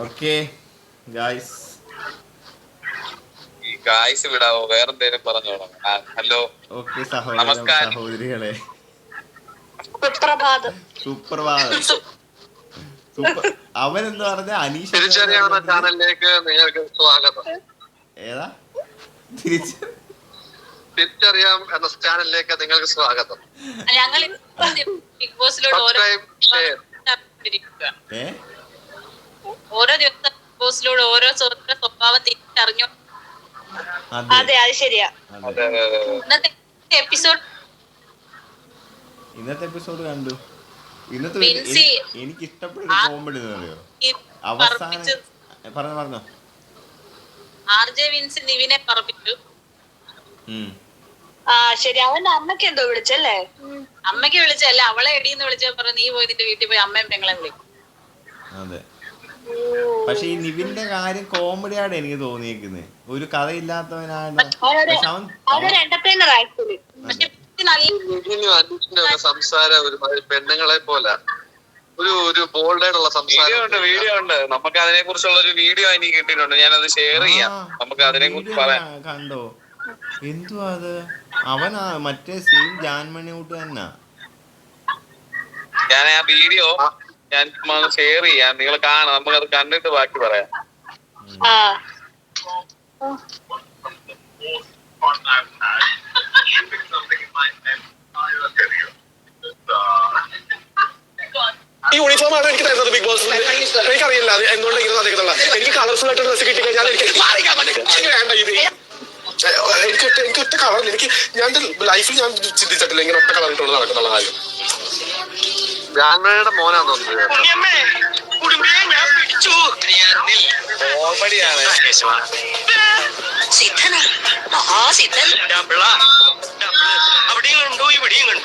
Okay guys, ഈ guys വിടാവോ? വേറെന്തേലും പറഞ്ഞോളാം. ഹലോ, ഓക്കെ സഹോദര നമസ്കാരം, സഹോദരികളെ, സുപ്രഭാതം. സുപ്രഭാതം. അവനെന്ത് പറഞ്ഞ അനീഷ് തിരിച്ചറിയാവുന്ന ചാനലിലേക്ക് നിങ്ങൾക്ക് സ്വാഗതം. ഏതാ തിരിച്ചറിയാം എന്ന ചാനലിലേക്ക് നിങ്ങൾക്ക് സ്വാഗതം. ഞങ്ങൾ ബിഗ് ബോസിലൂടെ ഓരോ ദിവസം ബിഗ് ബോസിലൂടെ ഓരോ സ്വഭാവം തിരിച്ചറിഞ്ഞു. അതെ, അത് ശരിയാ. ഇന്നത്തെ എപ്പിസോഡ് കണ്ടു. ഇന്നത്തെ എനിക്ക് ഇഷ്ടപ്പെട്ട കോമഡി എന്ന് പറയോ, അവസാനം പറഞ്ഞോ ആർജെ വിൻസി നിവിനെ പറപ്പിച്ചു. ശരി, അവന്റെ അമ്മയ്ക്ക് എന്തോ വിളിച്ചല്ലേ? അമ്മയ്ക്ക് വിളിച്ചല്ല, അവളെ എടീന്ന് വിളിച്ച പറഞ്ഞു, നീ പോയി നിന്റെ വീട്ടിൽ പോയി അമ്മയും പെങ്ങളെ വിളിക്കും. അതെ, പക്ഷെ ഈ നിവിന്റെ കാര്യം കോമഡിയാണ് എനിക്ക് തോന്നിയേക്കുന്നത്. ഒരു കഥയില്ലാത്തവനാണ്. സംസാരം ഒരുമാതിരി പെണ്ണുങ്ങളെ പോലെ ഒരു ബോൾഡായിട്ടുള്ള സംസാരം. വീഡിയോ ഉണ്ട്, നമുക്ക് അതിനെ കുറിച്ചുള്ള ഒരു വീഡിയോ എനിക്ക് കിട്ടിയിട്ടുണ്ട്. ഞാനത് ഷെയർ ചെയ്യാം. നമുക്ക് അതിനെ കുറിച്ച് പറയാം. കണ്ടോ? എന്തുവാ അത്? അവനാ മറ്റേ സെയിം ജാൻമണി ഊട്ട് തന്നെ. ഞാൻ ആ വീഡിയോ ഞാൻ ഷെയർ ചെയ്യാം, നിങ്ങൾ കാണാം. നമുക്കത് കണ്ടിട്ട് ബാക്കി പറയാം. ഈ യൂണിഫോം ആണ് എനിക്ക് തരുന്നത് ബിഗ് ബോസ്. എനിക്കറിയില്ല അത് എന്തുകൊണ്ട് ഇങ്ങനെ നടക്കുന്നുള്ള. എനിക്ക് കളർഫുൾ ആയിട്ട് ഡ്രസ്സ് കിട്ടി കഴിഞ്ഞാൽ എനിക്ക് വേണ്ട. ഇത് എനിക്ക് ഒറ്റ കളറില്ല. ഞാൻ ലൈഫിൽ ഞാൻ ചിന്തിച്ചിട്ടില്ല ഇങ്ങനെ ഒറ്റ കളർ ഇട്ടുകൊണ്ട് നടക്കുന്നുള്ള കാര്യം. ജാൻമണിയുടെ മോനാന്ന് അവിടെയും കണ്ടു ഇവിടെയും കണ്ടു.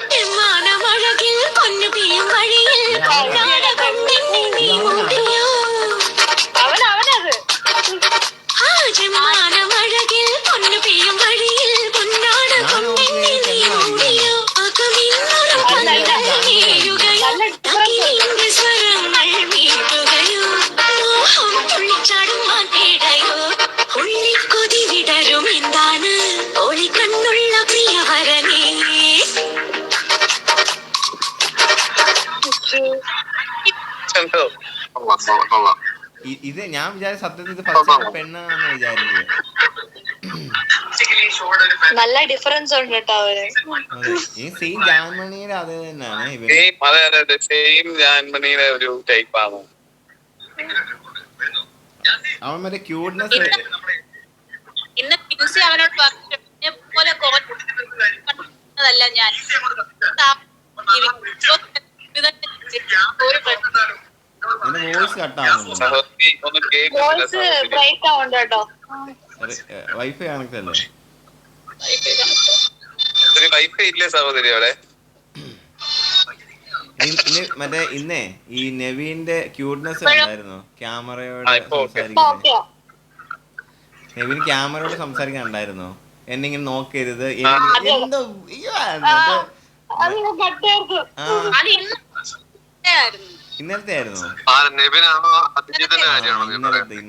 ഇത് ഞാൻ വിചാരിച്ച സത്യത്തിൽ ഇത് ഫസ്റ്റ് പെണ്ണാന്ന് വിചാരിച്ചത്. നല്ല ഡിഫറൻസ് ഉണ്ട് കേട്ടോ അവര്. ഈ സെയിം ജാൻമണിയുടെ അത് തന്നെയാണ് ഇവര്. സെയിം ജാൻമണിയുടെ ഒരു ടൈപ്പാണ്. അവൻ മറ്റേ ക്യൂട്ട്നെസ്. ഇന്ന് പിൻസി അവനോട് പറഞ്ഞതല്ല ഞാൻ വോയിസ് കട്ടാവുന്നുണ്ട്. വൈഫൈ കണക്ട് അല്ലേ? വൈഫൈ ഇല്ലേ സഹോദരി അവിടെ? മറ്റേ ഇന്നേ ഈ നെവിന്റെ ക്യൂട്ട്നെസ് ഉണ്ടായിരുന്നു. ക്യാമറയോട് സംസാരിക്കുന്നത്. നെവിൻ ക്യാമറയോട് സംസാരിക്കാൻ ഉണ്ടായിരുന്നോ? എന്നെ ഇങ്ങനെ നോക്കരുത്. എന്തോ ഇന്നലത്തെ ആയിരുന്നു.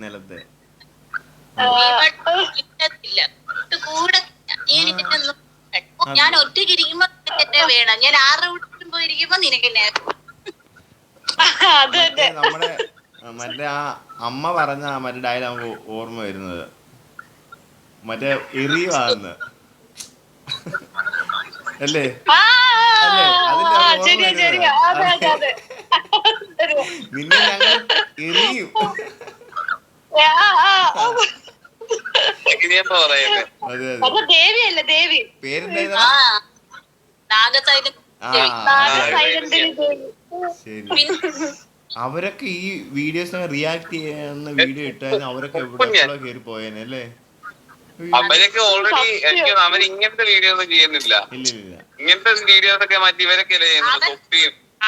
ഇന്നലത്തെ ഞാൻ ഒറ്റയ്ക്ക് ഇരിക്കുമ്പോ വേണം, ഞാൻ ആരുടെ വീട്ടിലും പോയിരിക്കുമ്പോ നിനക്ക് നമ്മുടെ മറ്റേ ആ അമ്മ പറഞ്ഞ മറ്റേ ഡയലോഗ് ഓർമ്മ വരുന്നത്. മറ്റേ എറിയുവാന്ന് അല്ലേ? നിന്നെ ഞങ്ങൾ എറിയും. ദേവിയല്ലേ ദേവി? പേരെന്താ? ശരി. അവരൊക്കെ ഈ വീഡിയോസ് റിയാക്ട് ചെയ്യുന്ന വീഡിയോ ഇട്ടായിരുന്നു. അവരൊക്കെ എവിടെ കയറി പോയേനല്ലേ? അവരൊക്കെ ഓൾറെഡി അവർ ഇങ്ങനത്തെ വീഡിയോ ഒന്നും ചെയ്യുന്നില്ല. ഇങ്ങനത്തെ വീഡിയോസ് ഒക്കെ മാറ്റി ഇവരൊക്കെ ചെയ്യുന്നത്.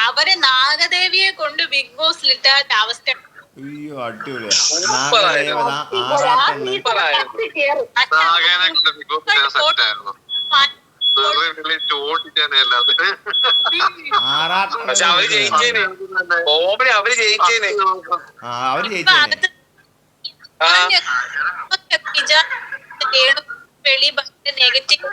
അവരെ നാഗദേവിയെ കൊണ്ട് ബിഗ് ബോസിലിട്ട അവസ്ഥ. അയ്യോ അടിപൊളിയാ. അവര് ജയിച്ചേനെ. അവര് ജയിച്ചേനെ. വെളി നെഗറ്റീവ്.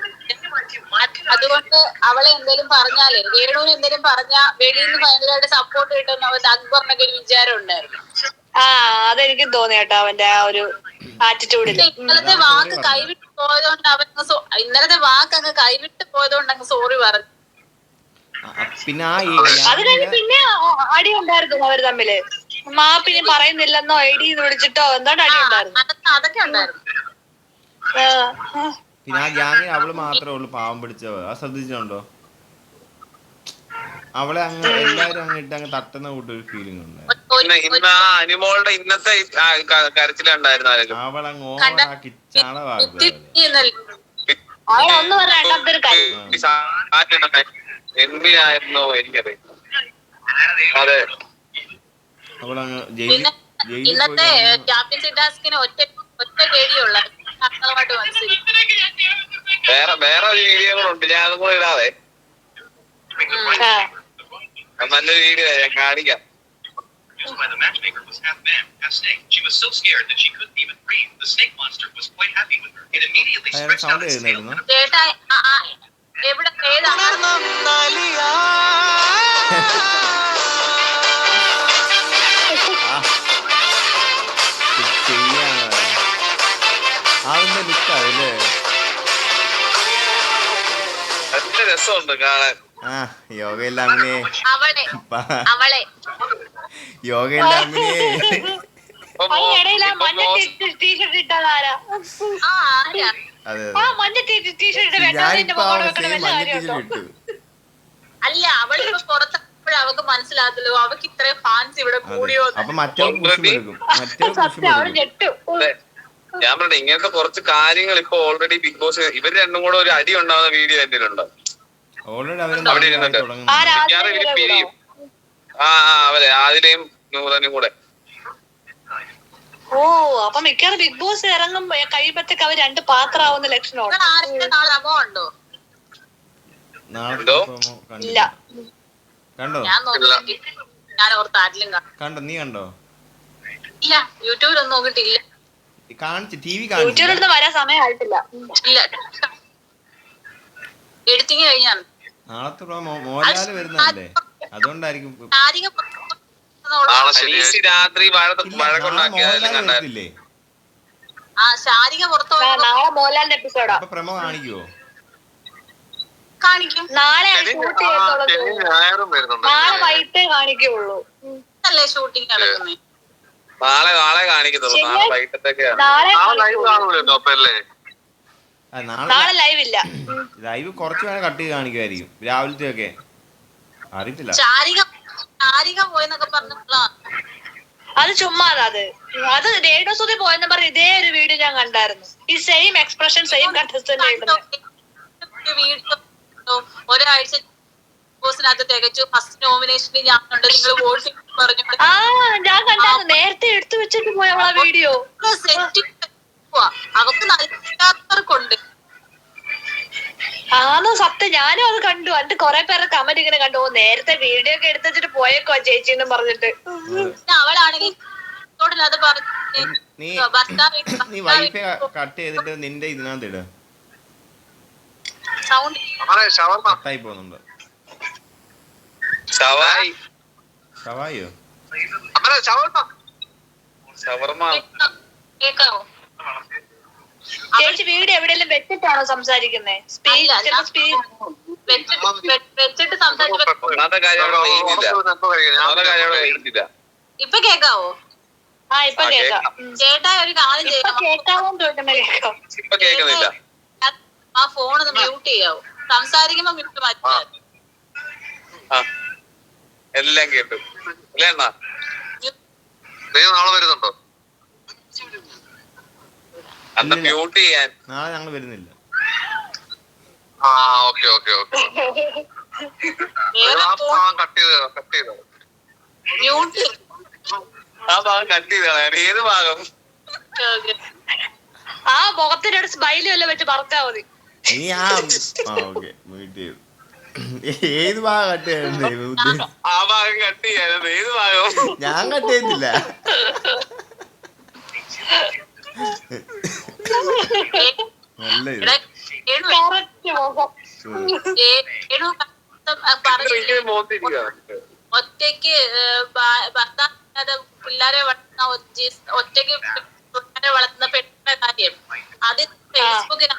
അതുകൊണ്ട് അവളെ എന്തേലും പറഞ്ഞാലേ, രേണുവിന് എന്തേലും പറഞ്ഞാ വെളിയിൽ നിന്ന് ഭയങ്കരമായിട്ട് സപ്പോർട്ട് കിട്ടുന്ന അവന്റെ അക്ബറിനൊക്കെ ഒരു വിചാരം ഉണ്ടായിരുന്നു. അതെനിക്കും തോന്നി കേട്ടോ, അവന്റെ ആ ഒരു ആറ്റിറ്റ്യൂഡില്. ഇന്നലത്തെ വാക്ക് കൈവിട്ട് പോയതുകൊണ്ട് ഇന്നലത്തെ വാക്ക് അങ്ങ് കൈവിട്ട് പോയതുകൊണ്ട് അങ്ങ് സോറി പറഞ്ഞു. പിന്നെ അത് കഴിഞ്ഞ് പിന്നെ അടി ഉണ്ടായിരുന്നു അവര് തമ്മില്. മാപ്പിനി പറയുന്നില്ലെന്നോ ഐഡിന്ന് വിളിച്ചിട്ടോ എന്താണ്ട് അടി ഉണ്ടായിരുന്നു. അതൊക്കെ ഉണ്ടായിരുന്നു. പിന്നെ ആ ഗ്യാങ്ങിൽ അവള് മാത്രമേ ഉള്ളൂ പാവം പിടിച്ചവ. അത് ശ്രദ്ധിച്ചിട്ടുണ്ടോ? അവളെ അങ്ങ് എല്ലാരും അങ്ങ് അങ്ങ് തട്ടുന്ന കൂട്ടൊരു ഫീലിംഗ് ഉണ്ട്. അനിമോളുടെ ഇന്നത്തെ കരച്ചിലുണ്ടായിരുന്നു. അവളങ്ങ് ഓവറാക്കി ചളവാക്കുക. അവളൊന്നും രണ്ടാമത്തെ എന്തിനായിരുന്നോ എനിക്കറിയാം. അതെ, അവളങ്ങ് ഇന്നത്തെ ചാമ്പ്യൻഷിപ്പ് ടാസ്കിന് ഒറ്റ പേടിയുള്ള വേറെ ഒരു വീഡിയോകളുണ്ട്, ഞാൻ അതും കൂടെ ഇടാതെ. നല്ലൊരു വീഡിയോ ഞാൻ കാണിക്കാം. By the matchmaker was half man, half snake. She was so scared that she couldn't even breathe. The snake monster was quite happy with her. It immediately stretched out its tail. ചേട്ടാ എവിടെ ഏതാണ്? അതിന്റെ ലുക്കാവല്ലേ? നല്ല രസമുണ്ട് കാണാൻ. യോഗയില്ലാമിനെ അവളെ യോഗയില്ലാമിനെ അതിനിടയിൽ ആ മഞ്ഞ ടീഷർട്ട് ഇട്ടതാരാ? അതെ ആ മഞ്ഞ ടീഷർട്ട് അല്ല, അവളിപ്പോ പുറത്തപ്പോഴും അവക്ക് മനസ്സിലാകത്തല്ലോ അവക്ക് ഇത്രയും ഫാൻസ് ഇവിടെ കൂടിയോ. അപ്പൊ മറ്റേ ഞാൻ പറഞ്ഞ ഇങ്ങനത്തെ കുറച്ച് കാര്യങ്ങൾ ഇപ്പൊ ഓൾറെഡി ബിഗ് ബോസ് ഇവർ രണ്ടും കൂടെ ഒരു അടി ഉണ്ടാവുന്ന വീഡിയോ എന്റെ ഉണ്ട്. അവിടെ ഇരുന്നിട്ട് ഇവര് പിരിയും. അവരെ ആദിലയും നൂറനും കൂടെ. ഓ, അപ്പൊ മിക്കവാറും ബിഗ് ബോസ് ഇറങ്ങും കഴിയുമ്പത്തേക്ക് അവർ രണ്ട് പാത്രമാവുന്ന ലക്ഷണമുണ്ട്. ഇല്ല, കണ്ടോ? ഞാൻ ഓർത്ത് ആരിലും കണ്ടോ? നീ കണ്ടോ? ഇല്ല, യൂട്യൂബിലൊന്നും നോക്കിട്ടില്ല. കാണിച്ചു, ടിവി യൂട്യൂബിലൊന്നും വരാൻ സമയമായിട്ടില്ല. ഇല്ല, എഡിറ്റിങ് കഴിഞ്ഞാണ്. നാളത്തെ മോഹൻലാല് വരുന്നല്ലേ, അതുകൊണ്ടായിരിക്കും. രാത്രി വരത്തില്ലേ? ശാരിക പുറത്തു നാളെ മോഹൻലാലിന്റെ എപ്പിസോഡാ. പ്രമോ കാണിക്കുവോ? കാണിക്കും. നാളെ ഷൂട്ട് ചെയ്യത്തുള്ളൂ. നാളെ വൈകിട്ടേ കാണിക്കുള്ളൂ. അല്ലേ ഷൂട്ടിങ് നടക്കുന്നത്? നാളെ കാണിക്കത്തുള്ളൂ. നാളെ വൈകിട്ടത്തേക്കാണ്. നാളെ ലൈവ് ഇല്ല. ലൈവ് കുറച്ച് വേണം കട്ട് ചെയ്ത് കാണിക്കുമായിരിക്കും, രാവിലത്തെ ഒക്കെ അറിയത്തില്ല. ശാരിക പോയെന്നൊക്കെ പറഞ്ഞ അത് ചുമ്മാതാ. അത് രേണു സുധി പോയെന്ന് പറഞ്ഞ ഇതേ ഒരു വീഡിയോ ഞാൻ കണ്ടായിരുന്നു. ഈ same expression same contestant video ഒരാഴ്ച തികച്ചു. ഫസ്റ്റ് നോമിനേഷനിൽ ഞാൻ കണ്ടു, നിങ്ങൾ വോട്ട് പറഞ്ഞു. ഞാൻ കണ്ടായിരുന്നു, നേരത്തെ എടുത്തു വെച്ചിട്ട് പോയവളാ വീഡിയോ. അവക്ക് നല്ലവർക്കുണ്ട്. ആണോ? സത്യം, ഞാനും അത് കണ്ടു. എന്നിട്ട് കൊറേ പേരുടെ കമന്റ് ഇങ്ങനെ കണ്ടു, നേരത്തെ വീഡിയോ ഒക്കെ എടുത്ത് വെച്ചിട്ട് പോയേക്കോ ചേച്ചി എന്ന് പറഞ്ഞിട്ട്. അവളാണെങ്കിൽ അത് നീ വൈഫൈ കട്ട് ചെയ്തിട്ട് നിന്റെ ഇതിനകത്ത് ഇട. സൗണ്ട് കട്ടായി പോകുന്നുണ്ട്. ഷവായിയോ? കേക്കാവോ? ചേച്ചി വീഡിയോ എവിടെയെങ്കിലും വെച്ചിട്ടാണോ സംസാരിക്കുന്നേ? വെച്ചിട്ട് സംസാരിച്ചു. ഇപ്പൊ കേക്കാവോ? ഇപ്പൊ കേക്കാം. ചേട്ടാ ഒരു കാര്യം ചെയ്യണം. കേക്കാവോന്ന് ചോദിക്കുമ്പോ കേക്കാം. ഇപ്പൊ കേൾക്കുന്നില്ല. ആ ഫോൺ ഒന്ന് മ്യൂട്ട് ചെയ്യാവോ? സംസാരിക്കുമ്പോ മ്യൂട്ട് മാറ്റാ. എല്ലാം കേട്ടു. അല്ലേ അണ്ണാ? നാളെ വരുന്നുണ്ടോ? അന്ന് മ്യൂട്ട് ചെയ്യാൻ. നാളെ ഞങ്ങൾ വരുന്നില്ല. ഓക്കെ മ്യൂട്ട് ആ ഭാഗം കട്ട് ചെയ്താണ്. ഏത് ഭാഗം? ആ മുഖത്തിനൊരു സ്മൈലി വല്ല വെച്ച് പറഞ്ഞാ മതി. നീ ഏത് ഭാഗം കട്ട് ചെയ്യാൻ? ആ ഭാഗം കട്ട് ചെയ്യാൻ. ഏത് ഭാഗം? ഞാൻ കട്ട് ചെയ്തില്ല. നല്ല ഇത് ഒറ്റയ്ക്ക് ഭർത്താവ് പിള്ളേരെ വളർത്തുന്ന ഒറ്റയ്ക്ക് പിള്ളേരെ വളർത്തുന്ന പെണ്ണുങ്ങളുടെ കാര്യം അത് ഫേസ്ബുക്കിൽ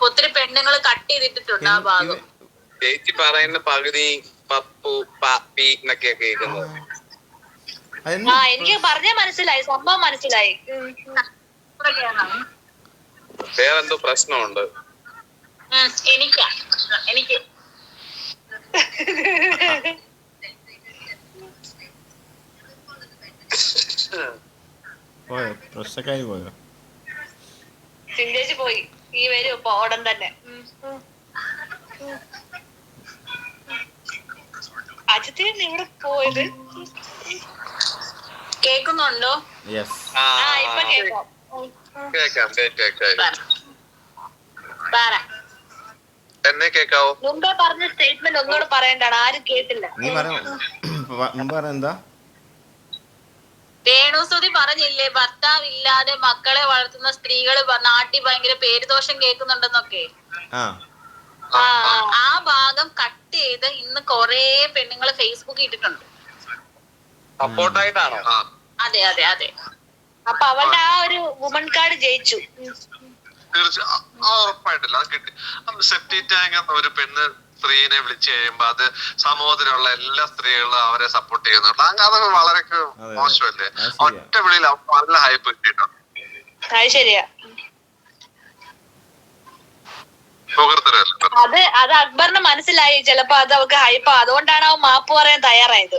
ഒത്തിരി പെണ്ണുങ്ങൾ കട്ട് ചെയ്തിട്ടുണ്ട് ആ ഭാഗം. ചേച്ചി പറയുന്ന പകുതി പപ്പു പാപ്പി എന്നൊക്കെയാ കേൾക്കുന്നത്. എനിക്ക് പറഞ്ഞ മനസ്സിലായി, സംഭവം മനസ്സിലായി. വേറെന്തോ പ്രശ്നമുണ്ട് എനിക്ക് പോയോ? പ്രശ്നക്കാരി പോയോ? ചിന്തേച്ച് പോയി. ഈ വരും ഇപ്പൊ ഉടൻ തന്നെ. അജിത്തിന് ഇവിടെ പോയത് കേൾക്കുന്നുണ്ടോ? യെസ്. ഇപ്പൊ കേൾക്കാം. എന്നെ കേക്കാവോ? മുമ്പേ പറഞ്ഞ സ്റ്റേറ്റ്മെന്റ് ഒന്നുകൂടെ പറയണ്ടാണ്, ആരും കേട്ടില്ല. നീ പറ എന്താ? രേണുസുതി പറഞ്ഞില്ലേ ഭർത്താവ് ഇല്ലാതെ മക്കളെ വളർത്തുന്ന സ്ത്രീകള് നാട്ടിൽ ഭയങ്കര പേരുദോഷം കേൾക്കുന്നുണ്ടെന്നൊക്കെ. ആ ഭാഗം കട്ട് ചെയ്ത് ഇന്ന് കൊറേ പെണ്ണുങ്ങള് ഫേസ്ബുക്കിൽ ഇട്ടിട്ടുണ്ട്. സപ്പോർട്ടായിട്ടാണോ? അതെ അതെ അതെ. അപ്പൊ അവളുടെ ആ ഒരു വുമൺ കാർഡ് ജയിച്ചു. ഉറപ്പായിട്ടില്ല, അത് കിട്ടി. സെപ്റ്റി ടാങ്ക് എന്ന ഒരു പെണ്ണ് സ്ത്രീനെ വിളിച്ചു കഴിയുമ്പോ അത് സമൂഹത്തിലുള്ള എല്ലാ സ്ത്രീകളും അവരെ സപ്പോർട്ട് ചെയ്യുന്നുണ്ട്. അത് വളരെ മോശമല്ലേ? ഒറ്റ വിളിയിൽ നല്ല ഹൈപ്പ് കിട്ടിയിട്ടുണ്ട്. അത് ശരിയാ. അത് അക്ബറിന് മനസ്സിലായി. ചിലപ്പോ അത് അവൾക്ക് ഹൈപ്പ്, അതുകൊണ്ടാണ് അവൻ മാപ്പ് പറയാൻ തയ്യാറായത്.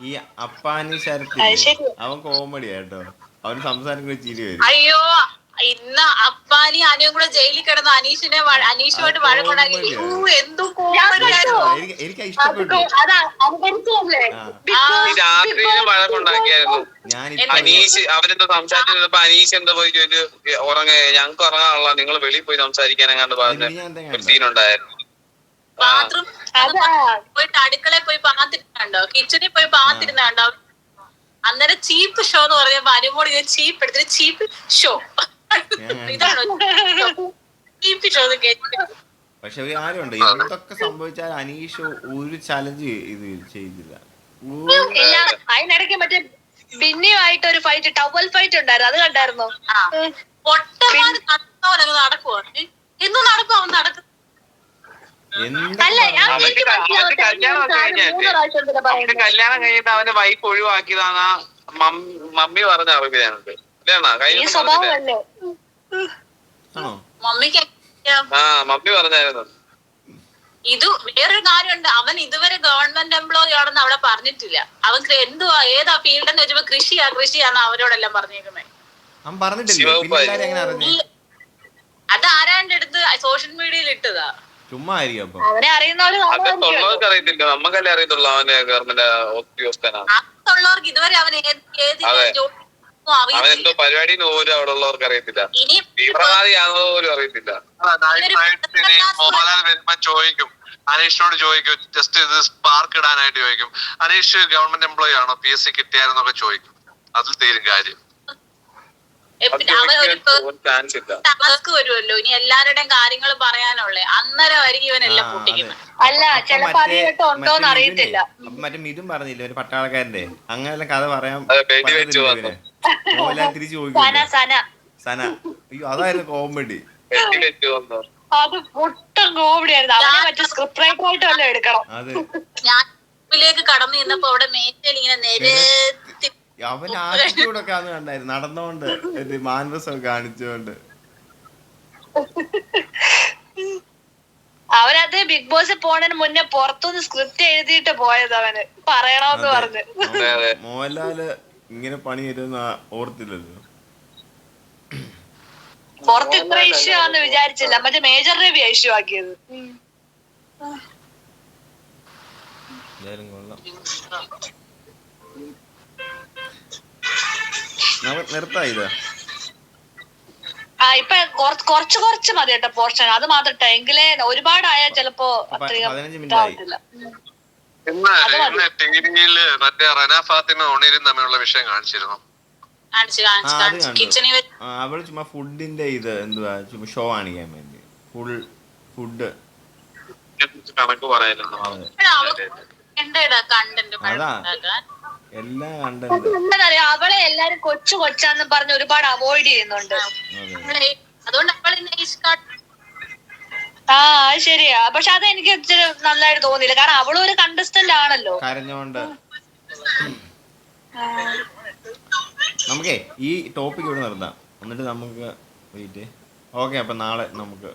ഈ അപ്പാനി ശരത്തില്ലേ, അവൻ കോമഡി ആട്ടോ. അവന് സംസാരിക്കുന്ന ചിരി വരും. അയ്യോ ഇന്ന് അപ്പാനി അനുവും കൂടെ ജയിലിൽ കിടന്ന് അനീഷുമായിട്ട് വഴക്കുണ്ടാക്കി. എന്തോ എനിക്ക് ഇഷ്ടപ്പെട്ടു. രാത്രിയിൽ വഴക്കുണ്ടാക്കിയായിരുന്നു. അനീഷ് അവരെന്തോ സംസാരിച്ചിരുന്നപ്പോ അനീഷ് എന്തോ പോയി ചോദിച്ചു, ഞങ്ങക്ക് ഉറങ്ങാനുള്ള നിങ്ങൾ വെളിയിൽ പോയി സംസാരിക്കാൻ എങ്ങാണ്ട് പറഞ്ഞ സീനുണ്ടായിരുന്നു. ബാത്റൂം പോയിട്ട് അടുക്കളയിൽ പോയി പാത്തിരുന്നുണ്ടോ, കിച്ചണിൽ പോയി പാത്തിരുന്നുണ്ടോ. അന്നേരം ചീപ്പ് ഷോ എന്ന് പറഞ്ഞപ്പോ അനുമോട് ഞാൻ ചീപ്പ് എടുത്തിട്ട് ചീപ്പ് ഷോ ഇതാണോ ചീപ്പ് ഷോ എന്ന് കേട്ടു. പക്ഷെ ഒരു കാര്യമുണ്ട്, എന്തൊക്കെ സംഭവിച്ചാൽ അനീഷ് ഒരു ചലഞ്ച് ഇത് ചെയ്തില്ല. അതിനിടയ്ക്ക് മറ്റേ ബിന്നിയുമായിട്ട് ഒരു ഫൈറ്റ്, ടവൽ ഫൈറ്റ് ഉണ്ടായിരുന്നു, അത് കണ്ടായിരുന്നോ? പൊട്ടന്മാര് നടക്കുവോ? എന്നും നടക്കും അവൻ നടക്കും. കല്യാണം കഴിഞ്ഞിട്ട് അവന്റെ വൈഫ് ഒഴിവാക്കിയതാണ് മമ്മി പറഞ്ഞ അറിവ് ഞാനുണ്ട്. മമ്മിക്ക് മമ്മി പറഞ്ഞായിരുന്നു. ഇത് വേറൊരു കാര്യമുണ്ട്, അവൻ ഇതുവരെ ഗവൺമെന്റ് എംപ്ലോയി ആണെന്ന് അവിടെ പറഞ്ഞിട്ടില്ല. അവൻ എന്തുവാ ഏതാ ഫീൽഡ് എന്ന് വെച്ചപ്പോ കൃഷിയാന്ന് അവരോടെല്ലാം പറഞ്ഞേക്കുന്നത്. അത് ആരാണ്ട് എടുത്ത് സോഷ്യൽ മീഡിയയിൽ ഇട്ടതാ. ചുമ്മാ അവനെ അറിയുന്നവർക്ക് അറിയത്തില്ല, നമ്മക്കല്ലേ അറിയത്തുള്ളൂ അവന് ഗവൺമെന്റ് ഉദ്യോഗസ്ഥനാണ്. അടുത്തുള്ളവർക്ക് ഇതുവരെ അവൻ അവനെന്തോ പരിപാടി പോലും അവിടെ ഉള്ളവർക്ക് അറിയത്തില്ല. തീവ്രവാദിയാണെന്ന് പോലും അറിയത്തില്ല. ചോദിക്കും, അനീഷിനോട് ചോദിക്കും, ജസ്റ്റ് ഇത് സ്പാർക്ക് ഇടാനായിട്ട് ചോദിക്കും, അനീഷ് ഗവൺമെന്റ് എംപ്ലോയി ആണോ, PSC കിട്ടിയായിരുന്നൊക്കെ ചോദിക്കും. അതിൽ തീരും കാര്യം. ടാസ്ക് വരുമല്ലോ ഇനി എല്ലാവരുടെയും കാര്യങ്ങൾ പറയാനുള്ളേ, അന്നേരമായിരിക്കും ഇവനെല്ലാം പൊട്ടിക്കുന്നത്. അല്ല ചിലപ്പോ അറിയത്തോണ്ടോന്ന് അറിയത്തില്ല. മറ്റേ മിഥുൻ പറഞ്ഞില്ലേ ഒരു പട്ടാളക്കാരന്റെ അങ്ങനെയുള്ള കഥ പറയാൻ തിരിച്ചു ചോദിക്കും. സന, അയ്യോ അതായിരുന്നു കോമഡി. അത് പൊട്ടം കോമഡിയായിരുന്നു. അവനെ മറ്റേ സ്ക്രിപ്റ്റ് റൈറ്റർ ആയിട്ട് വല്ലതും എടുക്കണം. ഞാൻ കടന്നു നിന്നപ്പോ അവിടെ മേറ്റയിൽ ഇങ്ങനെ നിരത്തി അവന്റെ ആറ്റിറ്റ്യൂഡൊക്കെ അന്ന് കണ്ടായിരുന്നു, നടന്നോണ്ട് മാനവസം കാണിച്ചോണ്ട്. അവനത് ബിഗ് ബോസ് പോണതിന് മുന്നേ പുറത്തുനിന്ന് സ്ക്രിപ്റ്റ് എഴുതിയിട്ട് പോയത്, അവന് പറയണമെന്ന് പറഞ്ഞ്. മോഹൻലാല് ഇങ്ങനെ പണി തരുന്ന ഓർത്തില്ലല്ലോ. പുറത്ത് ഇത്ര ഇഷ്യൂ ആണെന്ന് വിചാരിച്ചില്ല, മറ്റേ മേജർ രവിയാ ഇഷ്യൂ ആക്കിയത്. നിർത്തായില്ല. ഇപ്പൊ കുറച്ച് മതി കേട്ടോ പോർഷൻ, അത് മാത്രം എങ്കിലേ ഒരുപാടായാൽ ചിലപ്പോ 15 മിനിറ്റ് ആയി. ഇന്ന് ടിവിയില് മറ്റേ റന ഫാത്തിമ ഒണിരും തമ്മിലുള്ള വിഷയം കാണിച്ചിരുന്നു. അവള് ചുമ്മാ ഫുഡിന്റെ ഇത് എന്തുവാ ചുമ്മാ ഷോ കാണിക്കാൻ വേണ്ടി ഫുഡ് കണക്ക് പറയാനുണ്ടോ? അതാ എല്ലാ കണ്ടന്റ് എന്താ അവളെ എല്ലാരും കൊച്ചാന്ന് പറഞ്ഞ് ഒരുപാട് അവോയ്ഡ് ചെയ്യുന്നുണ്ട്. ആ അത് ശരിയാ. പക്ഷെ അത് എനിക്ക് ഇച്ചിരി നന്നായിട്ട് തോന്നിയില്ല. കാരണം അവളും ഒരു കണ്ടസ്റ്റന്റ് ആണല്ലോ. കരഞ്ഞോണ്ട് നമുക്കേ ഈ ടോപ്പിക് ഇവിടെ നിർത്താം. എന്നിട്ട് നമുക്ക് ഓക്കെ. അപ്പൊ നാളെ നമുക്ക്